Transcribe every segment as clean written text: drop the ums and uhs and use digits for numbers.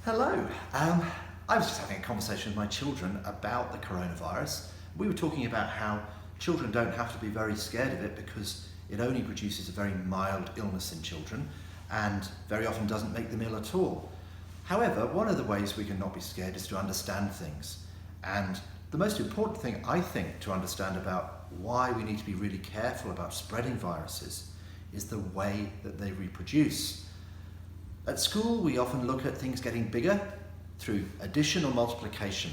Hello. I was just having a conversation with my children about the coronavirus. We were talking about how children don't have to be very scared of it because it only produces a very mild illness in children and very often doesn't make them ill at all. However, one of the ways we can not be scared is to understand things. And the most important thing, I think, to understand about why we need to be really careful about spreading viruses is the way that they reproduce. At school, we often look at things getting bigger through addition or multiplication.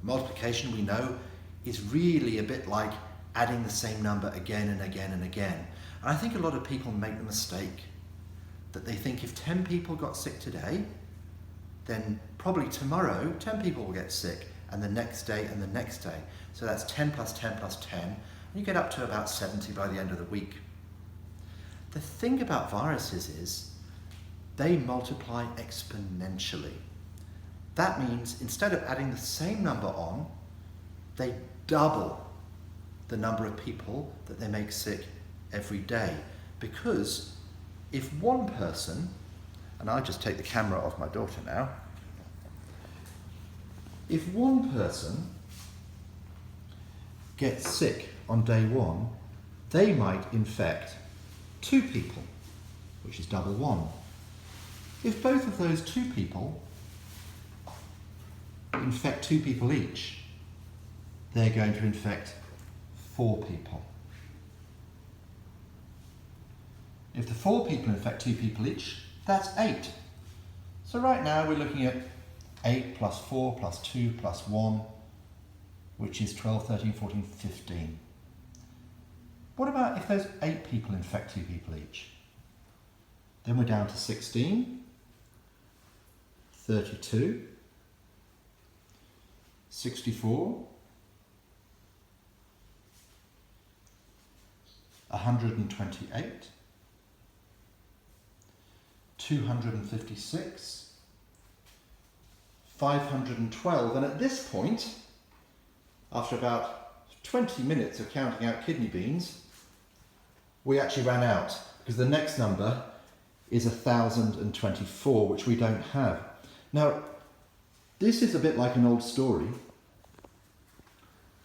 Multiplication, we know, is really a bit like adding the same number again and again and again. And I think a lot of people make the mistake that they think if 10 people got sick today, then probably tomorrow 10 people will get sick, and the next day and the next day. So that's 10 plus 10 plus 10, and you get up to about 70 by the end of the week. The thing about viruses is they multiply exponentially. That means instead of adding the same number on, they double the number of people that they make sick every day. Because if one person, and I'll just take the camera off my daughter now, if one person gets sick on day one, they might infect 2 people, which is double 1. If both of those 2 people infect 2 people each, they're going to infect 4 people. If the 4 people infect 2 people each, that's 8. So right now we're looking at 8 plus 4 plus 2 plus 1, which is 12, 13, 14, 15. What about if those 8 people infect 2 people each? Then we're down to 16. 32, 64, 128, 256, 512, and at this point, after about 20 minutes of counting out kidney beans, we actually ran out, because the next number is 1,024, which we don't have. Now, this is a bit like an old story.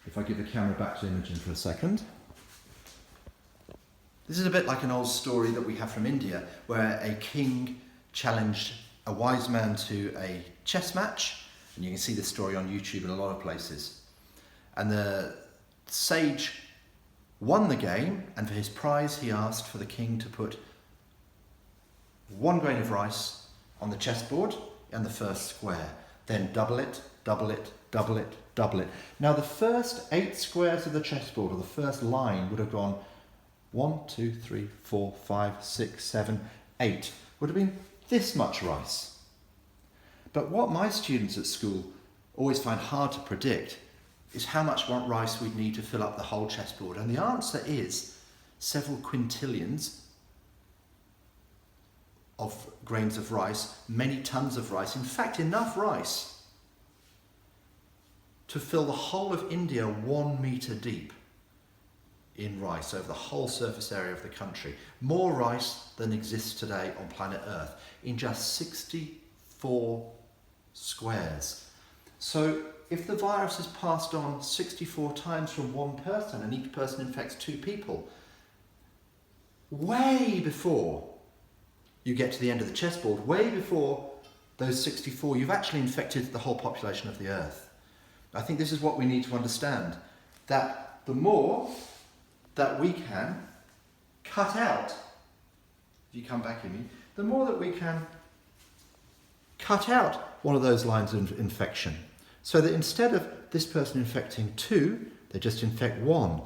If I give the camera back to Imogen for a second. This is a bit like an old story that we have from India, where a king challenged a wise man to a chess match, and you can see this story on YouTube in a lot of places. And the sage won the game, and for his prize he asked for the king to put 1 grain of rice on the chessboard and the first square, then double it, double it, double it, double it. Now the first 8 squares of the chessboard, or the first line, would have gone 1, 2, 3, 4, 5, 6, 7, 8. Would have been this much rice. But what my students at school always find hard to predict is how much rice we'd need to fill up the whole chessboard. And the answer is several quintillions of grains of rice, many tons of rice, in fact enough rice to fill the whole of India 1 metre deep in rice over the whole surface area of the country. More rice than exists today on planet Earth in just 64 squares. So if the virus is passed on 64 times from one person and each person infects 2 people, way before you get to the end of the chessboard, way before those 64, you've actually infected the whole population of the Earth. I think this is what we need to understand, that the more that we can cut out, if you come back in me, the more that we can cut out one of those lines of infection, so that instead of this person infecting 2, they just infect 1.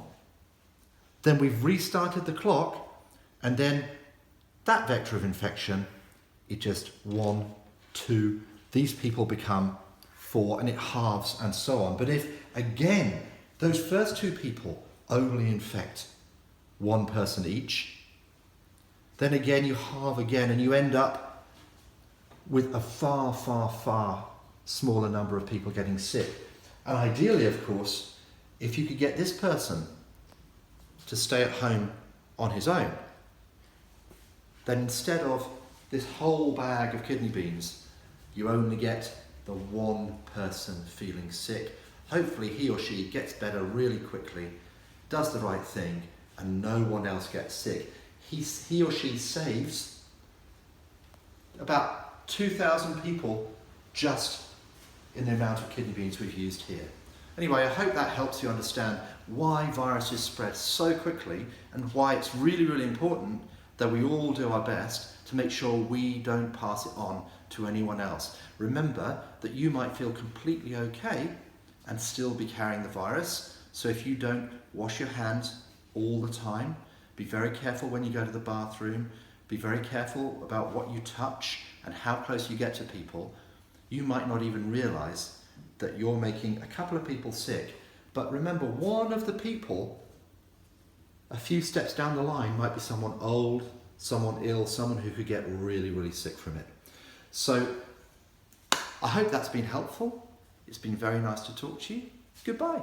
Then we've restarted the clock, and then that vector of infection is just 1, 2, these people become 4, and it halves and so on. But if, again, those first 2 people only infect 1 person each, then again you halve again, and you end up with a far, far, far smaller number of people getting sick. And ideally, of course, if you could get this person to stay at home on his own, then instead of this whole bag of kidney beans, you only get the one person feeling sick. Hopefully he or she gets better really quickly, does the right thing, and no one else gets sick. He or she saves about 2,000 people just in the amount of kidney beans we've used here. Anyway, I hope that helps you understand why viruses spread so quickly and why it's really, really important that we all do our best to make sure we don't pass it on to anyone else. Remember that you might feel completely okay and still be carrying the virus. So if you don't wash your hands all the time, be very careful when you go to the bathroom, be very careful about what you touch and how close you get to people, you might not even realize that you're making a couple of people sick. But remember, one of the people a few steps down the line might be someone old, someone ill, someone who could get really, really sick from it. So I hope that's been helpful. It's been very nice to talk to you. Goodbye.